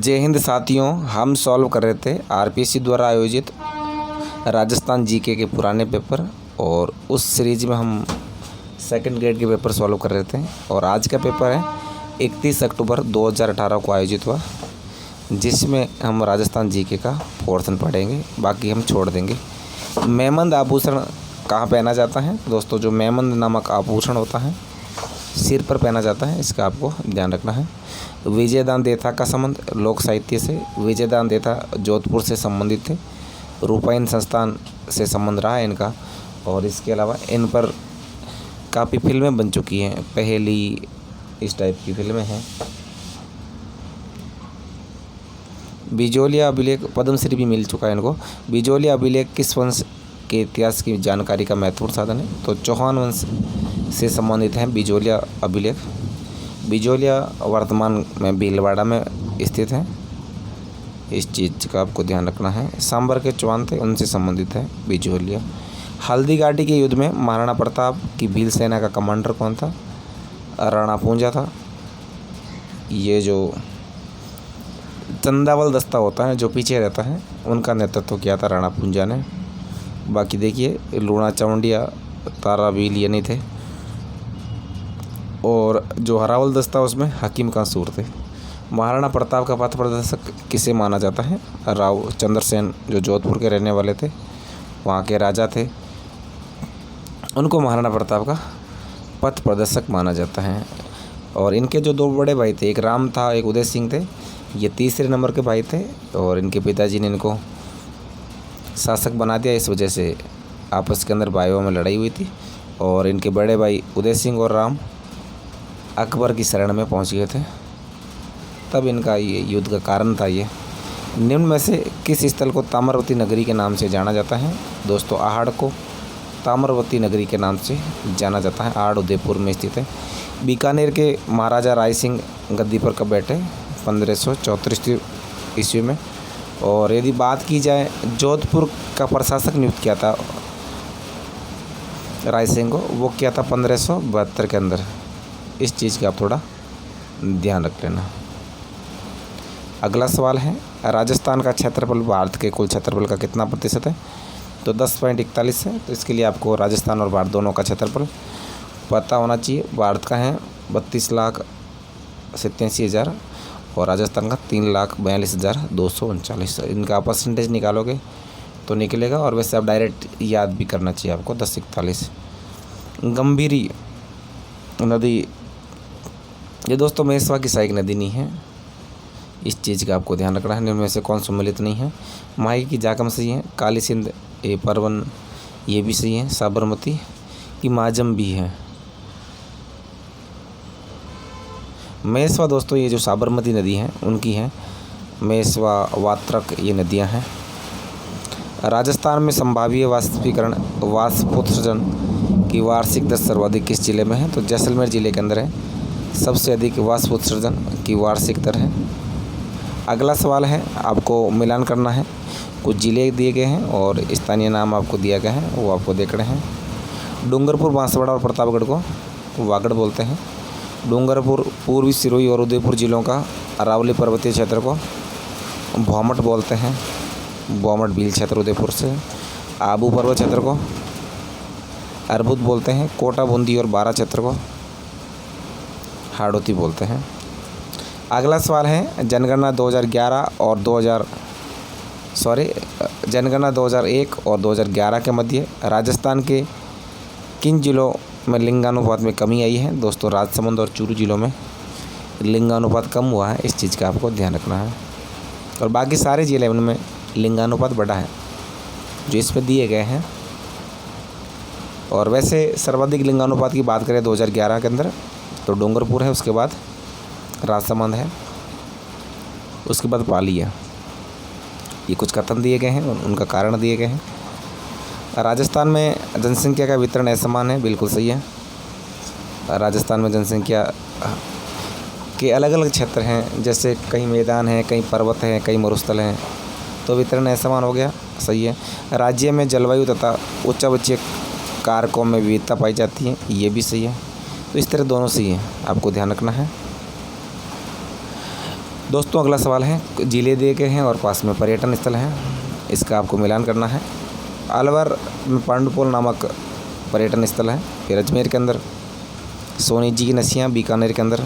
जय हिंद साथियों, हम सॉल्व कर रहे थे आरपीएससी द्वारा आयोजित राजस्थान जीके के पुराने पेपर और उस सीरीज में हम सेकंड ग्रेड के पेपर सॉल्व कर रहे थे। और आज का पेपर है 31 अक्टूबर 2018 को आयोजित हुआ, जिसमें हम राजस्थान जीके का पोर्शन पढ़ेंगे, बाकी हम छोड़ देंगे। मेमंद आभूषण कहाँ पहना जाता है दोस्तों? जो मेमंद नामक आभूषण होता है सिर पर पहना जाता है, इसका आपको ध्यान रखना है। विजयदान देथा का संबंध लोक साहित्य से, विजयदान देथा जोधपुर से संबंधित थे, रूपायन संस्थान से संबंध रहा है इनका। और इसके अलावा इन पर काफ़ी फिल्में बन चुकी हैं, पहेली इस टाइप की फिल्में हैं। बिजोलिया अभिलेख पद्मश्री भी मिल चुका है इनको। बिजोलिया अभिलेख किस वंश के इतिहास की जानकारी का महत्वपूर्ण साधन है? तो चौहान वंश से संबंधित है बिजोलिया अभिलेख। बिजोलिया वर्तमान में भीलवाड़ा में स्थित है, इस चीज़ का आपको ध्यान रखना है। सांबर के चौहान थे, उनसे संबंधित है बिजोलिया। हल्दी घाटी के युद्ध में महाराणा प्रताप की भील सेना का कमांडर कौन था? राणा पूंजा था। ये जो चंदावल दस्ता होता है जो पीछे रहता है, उनका नेतृत्व किया था राणा पूंजा ने। बाकी देखिए लूणा चौंडिया तारा भील ये नहीं थे। और जो हरावल दस्ता उसमें हकीम कांसूर थे। महाराणा प्रताप का पथ प्रदर्शक किसे माना जाता है? राव चंद्रसेन, जो जोधपुर के रहने वाले थे, वहाँ के राजा थे, उनको महाराणा प्रताप का पथ प्रदर्शक माना जाता है। और इनके जो दो बड़े भाई थे, एक राम था, एक उदय सिंह थे, ये तीसरे नंबर के भाई थे। और इनके पिताजी ने इनको शासक बना दिया, इस वजह से आपस के अंदर भाइयों में लड़ाई हुई थी। और इनके बड़े भाई उदय सिंह और राम अकबर की शरण में पहुंच गए थे, तब इनका ये युद्ध का कारण था। ये निम्न में से किस स्थल को ताम्रवती नगरी के नाम से जाना जाता है? दोस्तों आहड़ को ताम्रवती नगरी के नाम से जाना जाता है। आहड़ उदयपुर में स्थित है। बीकानेर के महाराजा राय सिंह गद्दी पर कब बैठे? 1534 ईस्वी में। और यदि बात की जाए जोधपुर का प्रशासक नियुक्त किया था राय सिंह को, वो किया था 1572 के अंदर। इस चीज़ का आप थोड़ा ध्यान रख लेना। अगला सवाल है, राजस्थान का क्षेत्रफल भारत के कुल क्षेत्रफल का कितना प्रतिशत है? तो 10.41 है। तो इसके लिए आपको राजस्थान और भारत दोनों का क्षेत्रफल पता होना चाहिए। भारत का है 32,87,000 और राजस्थान का 3,42,239। इनका परसेंटेज निकालोगे तो निकलेगा। और वैसे आप डायरेक्ट याद भी करना चाहिए आपको 1041। गंभीरी नदी, ये दोस्तों मेसवा की सहायक नदी नहीं है, इस चीज़ का आपको ध्यान रखना है। इनमें से कौन सम्मिलित नहीं है? माही की जाकम सही है, काली सिंध ए परवन ये भी सही है, साबरमती की माजम भी है। मेसवा दोस्तों ये जो साबरमती नदी है उनकी है, मेसवा वात्रक ये नदियां हैं। राजस्थान में संभाव्य वाष्पोत्सर्जन की वार्षिक दर सर्वाधिक किस जिले में है? तो जैसलमेर जिले के अंदर है, सबसे अधिक वाष्पोत्सर्जन की वार्षिक दर है। अगला सवाल है, आपको मिलान करना है। कुछ जिले दिए गए हैं और स्थानीय नाम आपको दिया गया है, वो आपको देखने हैं। डूंगरपुर, बांसवाड़ा और प्रतापगढ़ को वागड़ बोलते हैं। डूंगरपुर पूर्वी सिरोही और उदयपुर जिलों का अरावली पर्वतीय क्षेत्र को भौमट बोलते हैं, भौमट भील क्षेत्र उदयपुर से। आबू पर्वत क्षेत्र को अर्बुद बोलते हैं। कोटा, बूंदी और बारा क्षेत्र को हाड़ौती बोलते हैं। अगला सवाल है, जनगणना 2001 और 2011 के मध्य राजस्थान के किन जिलों में लिंगानुपात में कमी आई है? दोस्तों राजसमंद और चूरू जिलों में लिंगानुपात कम हुआ है, इस चीज़ का आपको ध्यान रखना है। और बाकी सारे जिले उनमें लिंगानुपात बढ़ा है जो इसमें दिए गए हैं। और वैसे सर्वाधिक लिंगानुपात की बात करें 2011 के अंदर तो डूंगरपुर है, उसके बाद राजसमंद है, उसके बाद पाली है। ये कुछ कथन दिए गए हैं, उनका कारण दिए गए हैं। राजस्थान में जनसंख्या का वितरण असमान है, बिल्कुल सही है। राजस्थान में जनसंख्या के अलग अलग क्षेत्र हैं, जैसे कहीं मैदान हैं, कहीं पर्वत हैं, कहीं मरुस्थल हैं, तो वितरण असमान हो गया, सही है। राज्य में जलवायु तथा उच्चावचीय कारकों में विविधता पाई जाती है, ये भी सही है। तो इस तरह दोनों सही है, आपको ध्यान रखना है। दोस्तों अगला सवाल है, जिले दिए गए हैं और पास में पर्यटन स्थल हैं, इसका आपको मिलान करना है। अलवर में पांडुपोल नामक पर्यटन स्थल है, फिर अजमेर के अंदर सोनी जी की नसियाँ बीकानेर के अंदर,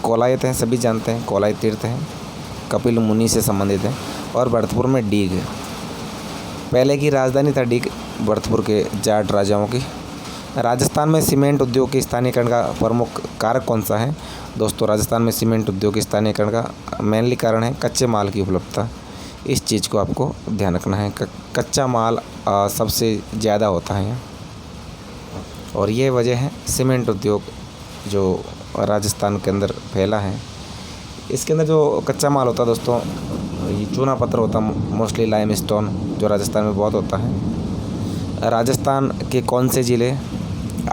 कोलायत हैं सभी जानते हैं, कोलायत तीर्थ हैं, कपिल मुनि से संबंधित हैं, और भरतपुर में डीग है। पहले की राजधानी था डीग भरतपुर के जाट राजाओं की। राजस्थान में सीमेंट उद्योग के स्थानीयकरण का प्रमुख कारक कौन सा है? दोस्तों राजस्थान में सीमेंट उद्योग के स्थानीयकरण का मेनली कारण है कच्चे माल की उपलब्धता। इस चीज़ को आपको ध्यान रखना है, कच्चा माल सबसे ज़्यादा होता है यहाँ, और ये वजह है सीमेंट उद्योग जो राजस्थान के अंदर फैला है। इसके अंदर जो कच्चा माल होता है दोस्तों, ये चूना पत्थर होता है, मोस्टली लाइमस्टोन, जो राजस्थान में बहुत होता है। राजस्थान के कौन से ज़िले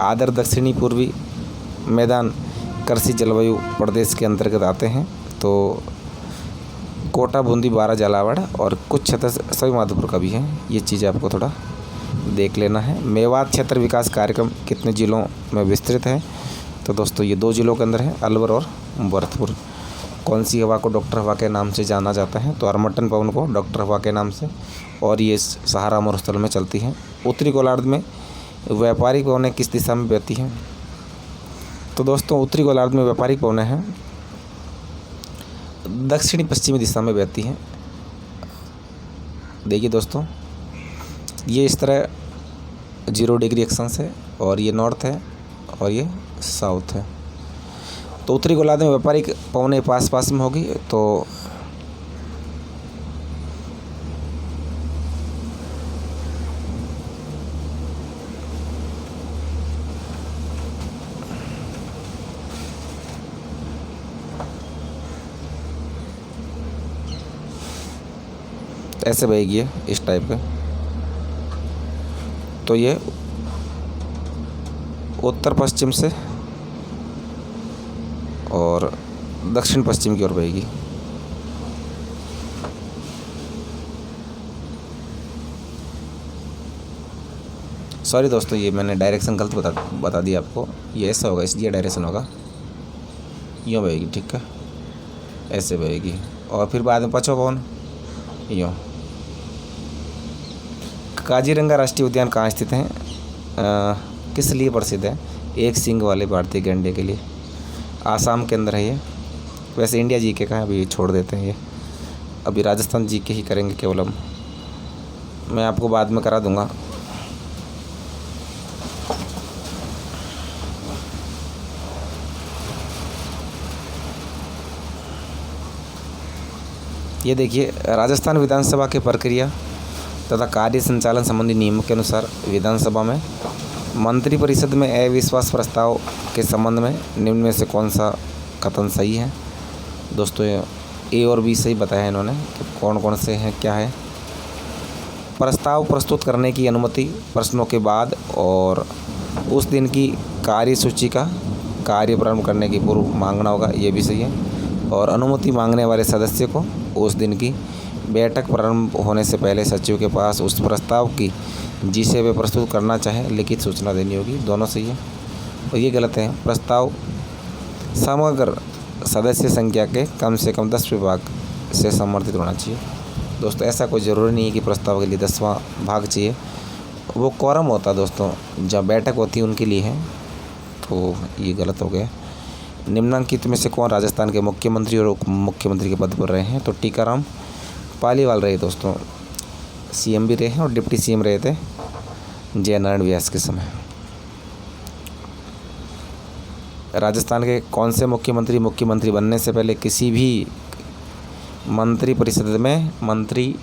आदर दक्षिणी पूर्वी मैदान कृषि जलवायु प्रदेश के अंतर्गत आते हैं? तो कोटा, बूंदी, बारा, झालावाड़ और कुछ क्षेत्र सभी माधोपुर का भी है। ये चीज़ आपको थोड़ा देख लेना है। मेवात क्षेत्र विकास कार्यक्रम कितने ज़िलों में विस्तृत है? तो दोस्तों ये 2 ज़िलों के अंदर है, अलवर और भरतपुर। कौन सी हवा को डॉक्टर हवा के नाम से जाना जाता है? तो हरमट्टन पवन को डॉक्टर हवा के नाम से, और ये सहारा मरुस्थल में चलती है। उत्तरी गोलार्ध में व्यापारिक पवनें किस दिशा में बहती हैं? तो दोस्तों उत्तरी गोलार्ध में व्यापारिक पवनें हैं दक्षिणी पश्चिमी दिशा में बहती हैं। देखिए दोस्तों, ये इस तरह 0 डिग्री एक्सेंस है, और ये नॉर्थ है और ये साउथ है। तो उत्तरी गोलार्ध में व्यापारिक पवनें पास पास में होगी। तो ऐसे बहेगी है इस टाइप के। तो ये उत्तर पश्चिम से और दक्षिण पश्चिम की ओर बहेगी। सॉरी दोस्तों, ये मैंने डायरेक्शन गलत बता दिया आपको। ये ऐसा होगा, इसलिए डायरेक्शन होगा, यूँ बहेगी, ठीक है, ऐसे बहेगी। और फिर बाद में पछो पवन यूँ। काजीरंगा राष्ट्रीय उद्यान कहाँ स्थित है? किस लिए प्रसिद्ध है? एक सींग वाले भारतीय गैंडे के लिए। आसाम के अंदर है ये। वैसे इंडिया जीके का है, अभी छोड़ देते हैं ये, अभी राजस्थान जीके ही करेंगे केवल हम। मैं आपको बाद में करा दूंगा। ये देखिए, राजस्थान विधानसभा की प्रक्रिया तथा कार्य संचालन संबंधी नियमों के अनुसार विधानसभा में मंत्रिपरिषद में अविश्वास प्रस्ताव के संबंध में निम्न में से कौन सा कथन सही है? दोस्तों ए और बी सही बताया है इन्होंने कि कौन कौन से हैं, क्या है। प्रस्ताव प्रस्तुत करने की अनुमति प्रश्नों के बाद और उस दिन की कार्यसूची का कार्य प्रारंभ करने की पूर्व मांगना होगा, ये भी सही है। और अनुमति मांगने वाले सदस्य को उस दिन की बैठक प्रारंभ होने से पहले सचिव के पास उस प्रस्ताव की जिसे वे प्रस्तुत करना चाहे लिखित सूचना देनी होगी। दोनों सही है। और ये गलत है। प्रस्ताव समग्र सदस्य संख्या के कम से कम 10 भाग से समर्थित होना चाहिए। दोस्तों ऐसा कोई ज़रूरी नहीं है कि प्रस्ताव के लिए 10वां भाग चाहिए, वो क्वारम होता है दोस्तों, जब बैठक होती है उनके लिए है। तो ये गलत हो गया। निम्नलिखित में से कौन राजस्थान के मुख्यमंत्री और उप मुख्यमंत्री के पद पर रहे हैं? तो टीकाराम पालीवाल रहे दोस्तों, सीएम भी रहे हैं और डिप्टी सीएम रहे थे जयनारायण व्यास के समय। राजस्थान के कौन से मुख्यमंत्री बनने से पहले किसी भी मंत्रिपरिषद में मंत्री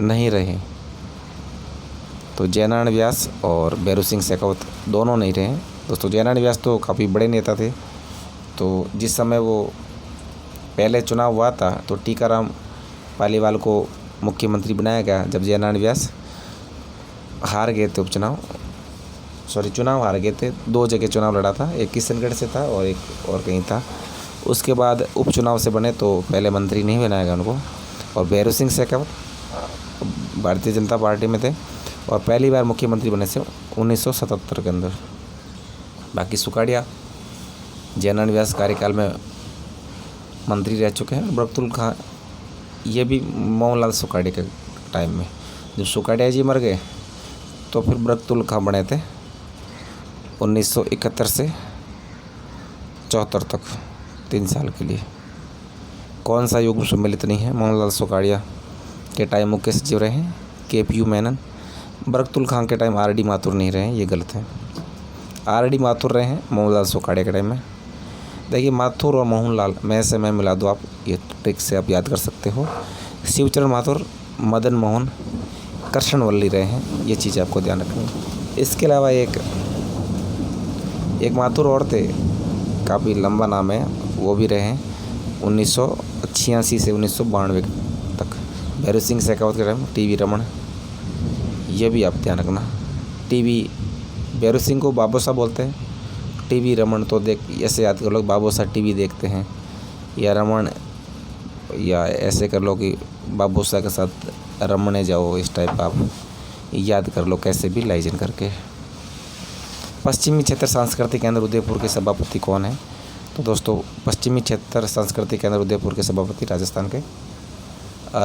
नहीं रहे? तो जयनारायण व्यास और भैरू सिंह शेखावत दोनों नहीं रहे। दोस्तों जयनारायण व्यास तो काफ़ी बड़े नेता थे, तो जिस समय वो पहले चुनाव हुआ था तो टीकाराम पालीवाल को मुख्यमंत्री बनाया गया जब जयनारायण व्यास हार गए थे चुनाव हार गए थे। 2 जगह चुनाव लड़ा था, एक किशनगढ़ से था और एक और कहीं था। उसके बाद उपचुनाव से बने तो पहले मंत्री नहीं बनाया गया उनको। और भैरू सिंह शेखावत भारतीय जनता पार्टी में थे और पहली बार मुख्यमंत्री बने थे 1977 के अंदर। बाकी सुखाड़िया जयनारायण व्यास कार्यकाल में मंत्री रह चुके हैं। बरकतुल खां ये भी मोहनलाल सुखाड़िया के टाइम में, जब सुखाड़िया जी मर गए तो फिर बरकतुल खां बने थे 1971 से 74 तक 3 साल के लिए। कौन सा युग सम्मिलित नहीं है? मोहनलाल सुखाड़िया के टाइम मुख्य सचिव रहे हैं KPU मेनन। बरकतुल खां के टाइम RD माथुर नहीं रहे, ये गलत है। RD माथुर रहे हैं मोहनलाल सुखाड़िया के टाइम में। देखिए माथुर और मोहनलाल मैं से मैं मिला दो आप, ये ट्रिक से आप याद कर सकते हो। शिवचरण माथुर मदन मोहन कृष्णवल्ली रहे हैं, ये चीज़ आपको ध्यान रखनी है। इसके अलावा एक माथुर और थे, काफ़ी लंबा नाम है, वो भी रहे हैं 1986 से 1992 तक। भैरव सिंह शेखावत के टाइम TV रमन, ये भी आप ध्यान रखना। भैरव सिंह को बाबू साहब बोलते हैं, TV रमन तो देख ऐसे याद कर लो बाबू साहब TV देखते हैं, या रमन, या ऐसे कर लो कि बाबू साहब के साथ रमने जाओ, इस टाइप आप याद कर लो कैसे भी लाइजन करके। पश्चिमी क्षेत्र सांस्कृतिक केंद्र उदयपुर के सभापति कौन है? तो दोस्तों पश्चिमी क्षेत्र सांस्कृतिक केंद्र उदयपुर के सभापति राजस्थान के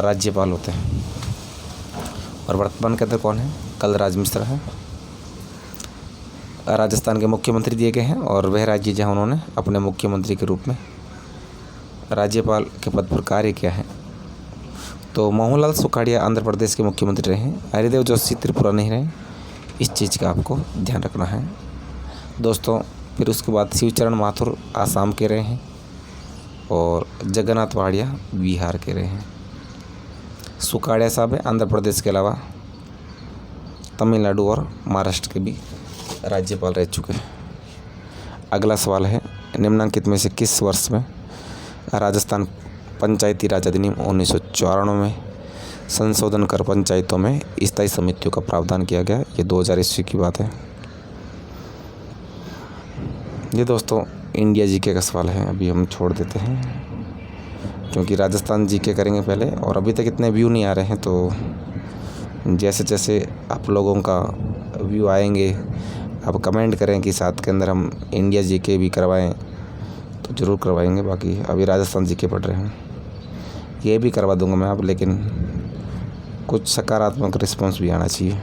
राज्यपाल होते हैं। और वर्तमान के अंदर कौन है? कलराज मिश्र है। राजस्थान के मुख्यमंत्री दिए गए हैं और वह राज्य जहां उन्होंने अपने मुख्यमंत्री के रूप में राज्यपाल के पद पर कार्य किया है। तो मोहनलाल सुखाड़िया आंध्र प्रदेश के मुख्यमंत्री रहे हैं। हरिदेव जोशी त्रिपुरा नहीं रहे, इस चीज़ का आपको ध्यान रखना है दोस्तों। फिर उसके बाद शिवचरण माथुर आसाम के रहे हैं और जगन्नाथ वाड़िया बिहार के रहे हैं। सुखाड़िया साहब आंध्र प्रदेश के अलावा तमिलनाडु और महाराष्ट्र के भी राज्यपाल रह चुके हैं। अगला सवाल है, निम्नलिखित में से किस वर्ष में राजस्थान पंचायती राज अधिनियम 1994 में संशोधन कर पंचायतों में स्थायी समितियों का प्रावधान किया गया? ये 2000 ईस्वी की बात है। ये दोस्तों इंडिया GK का सवाल है, अभी हम छोड़ देते हैं क्योंकि राजस्थान GK करेंगे पहले, और अभी तक इतने व्यू नहीं आ रहे हैं, तो जैसे जैसे आप लोगों का व्यू आएंगे आप कमेंट करें कि साथ के अंदर हम इंडिया GK भी करवाएं तो ज़रूर करवाएंगे। बाकी अभी राजस्थान GK पढ़ रहे हैं, ये भी करवा दूंगा मैं आप, लेकिन कुछ सकारात्मक रिस्पांस भी आना चाहिए।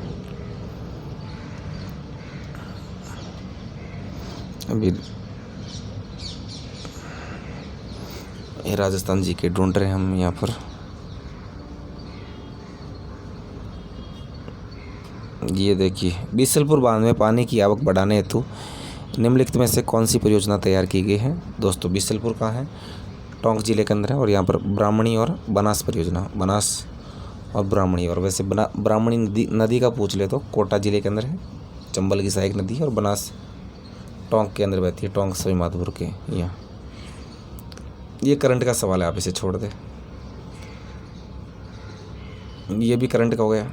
अभी ये राजस्थान GK ढूंढ रहे हैं हम यहाँ पर। ये देखिए, बीसलपुर बांध में पानी की आवक बढ़ाने हेतु निम्नलिखित में से कौन सी परियोजना तैयार की गई है? दोस्तों बीसलपुर कहाँ है? टोंक जिले के अंदर है, और यहाँ पर ब्राह्मणी और बनास परियोजना, बनास और ब्राह्मणी। और वैसे ब्राह्मणी नदी का पूछ ले तो कोटा जिले के अंदर है, चंबल की सहायक नदी है, और बनास टोंक के अंदर बहती है, टोंक सवाई माधोपुर के यहाँ। ये करंट का सवाल है, आप इसे छोड़ दे। ये भी करंट का हो गया।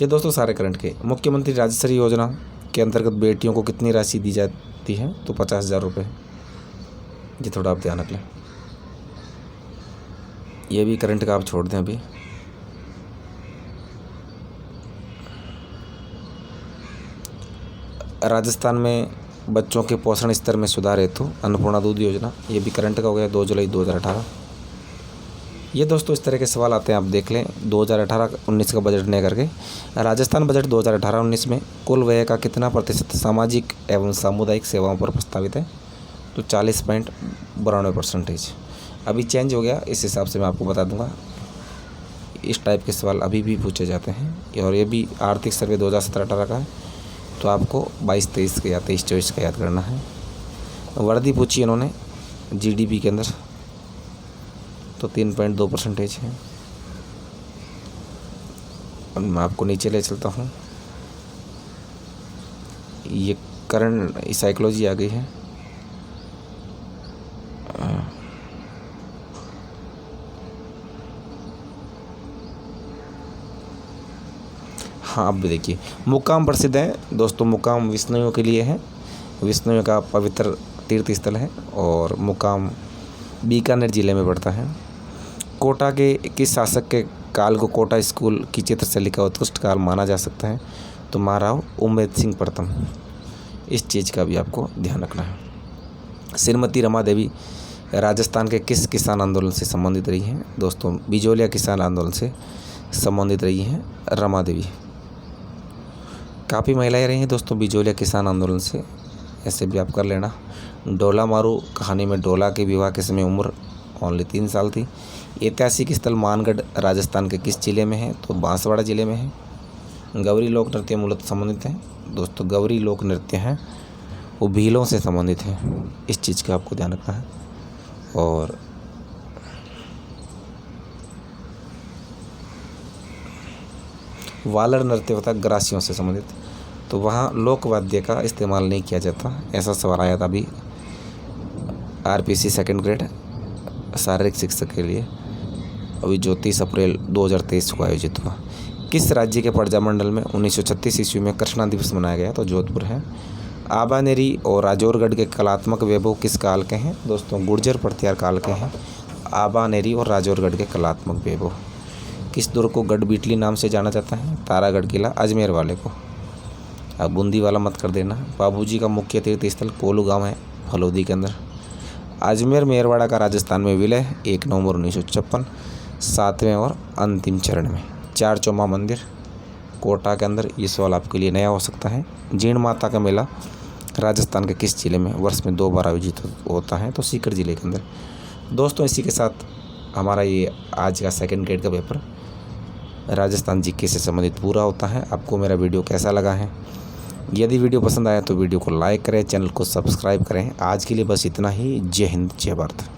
ये दोस्तों सारे करंट के। मुख्यमंत्री राजश्री योजना के अंतर्गत बेटियों को कितनी राशि दी जाती है? तो 50,000 रुपये। ये थोड़ा आप ध्यान रख लें। ये भी करंट का आप छोड़ दें अभी। राजस्थान में बच्चों के पोषण स्तर में सुधार हेतु अन्नपूर्णा दूध योजना, ये भी करंट का हो गया 2 जुलाई 2018। ये दोस्तों इस तरह के सवाल आते हैं, आप देख लें। 2018-19 का बजट ने करके राजस्थान बजट 2018-19 में कुल व्यय का कितना प्रतिशत सामाजिक एवं सामुदायिक सेवाओं पर प्रस्तावित है? तो 40.92%। अभी चेंज हो गया, इस हिसाब से मैं आपको बता दूंगा। इस टाइप के सवाल अभी भी पूछे जाते हैं, और ये भी आर्थिक सर्वे 2017-18 का है, तो आपको 22-23 का या 23-24 का याद करना है। वर्दी पूछी इन्होंने GDP के अंदर, तो 3.2% है। अब मैं आपको नीचे ले चलता हूँ। ये करंट साइकोलॉजी आ गई है। हाँ, अब देखिए, मुकाम प्रसिद्ध है दोस्तों। मुकाम विष्णुओं के लिए है, विष्णुओं का पवित्र तीर्थ स्थल है, और मुकाम बीकानेर जिले में पड़ता है। कोटा के किस शासक के काल को कोटा स्कूल की चित्रशैली का उत्कृष्ट काल माना जा सकता है? तो महाराव उम्मेद सिंह प्रथम। इस चीज़ का भी आपको ध्यान रखना है। श्रीमती रमा देवी राजस्थान के किस किसान आंदोलन से संबंधित रही हैं? दोस्तों बिजोलिया किसान आंदोलन से संबंधित रही हैं रमा देवी। काफ़ी महिलाएं रही हैं दोस्तों बिजोलिया किसान आंदोलन से, ऐसे भी आप कर लेना। डोला मारू कहानी में डोला के विवाह के समय उम्र ओनली 3 साल थी। ऐतिहासिक स्थल मानगढ़ राजस्थान के किस जिले में है? तो बांसवाड़ा जिले में है। गौरी लोक नृत्य मूलतः संबंधित हैं दोस्तों, गौरी लोक नृत्य हैं वो भीलों से संबंधित हैं, इस चीज़ का आपको ध्यान रखना है। और वालर नृत्य होता है ग्रासियों से संबंधित, तो वहाँ लोकवाद्य का इस्तेमाल नहीं किया जाता। ऐसा सवाल आया था अभी आरपीसी सेकंड ग्रेड शारीरिक शिक्षा के लिए, अभी जो 30 अप्रैल 2023 को आयोजित हुआ। किस राज्य के प्रजामंडल में 1936 ईस्वी में कृष्णा दिवस मनाया गया? तो जोधपुर है। आबानेरी और राजौरगढ़ के कलात्मक वैभव किस काल के हैं? दोस्तों गुर्जर प्रत्यार काल के हैं आबानेरी और राजौरगढ़ के कलात्मक वैभव। किस दुर्ग को गढ़बीटली नाम से जाना जाता है? तारागढ़ किला अजमेर वाले को। अब बूंदी वाला मत कर देना। बाबूजी का मुख्य तीर्थ स्थल कोलू गाँव है फलोदी के अंदर। अजमेर मेरवाड़ा का राजस्थान में विलय 1 नवंबर 1956 7वें और अंतिम चरण में। चार चौमा मंदिर कोटा के अंदर, ये सवाल आपके लिए नया हो सकता है। जीण माता का मेला राजस्थान के किस जिले में वर्ष में 2 बार आयोजित होता है? तो सीकर जिले के अंदर। दोस्तों इसी के साथ हमारा ये आज का सेकंड ग्रेड का पेपर राजस्थान जीके से संबंधित पूरा होता है। आपको मेरा वीडियो कैसा लगा है? यदि वीडियो पसंद आया तो वीडियो को लाइक करें, चैनल को सब्सक्राइब करें। आज के लिए बस इतना ही। जय हिंद जय भारत।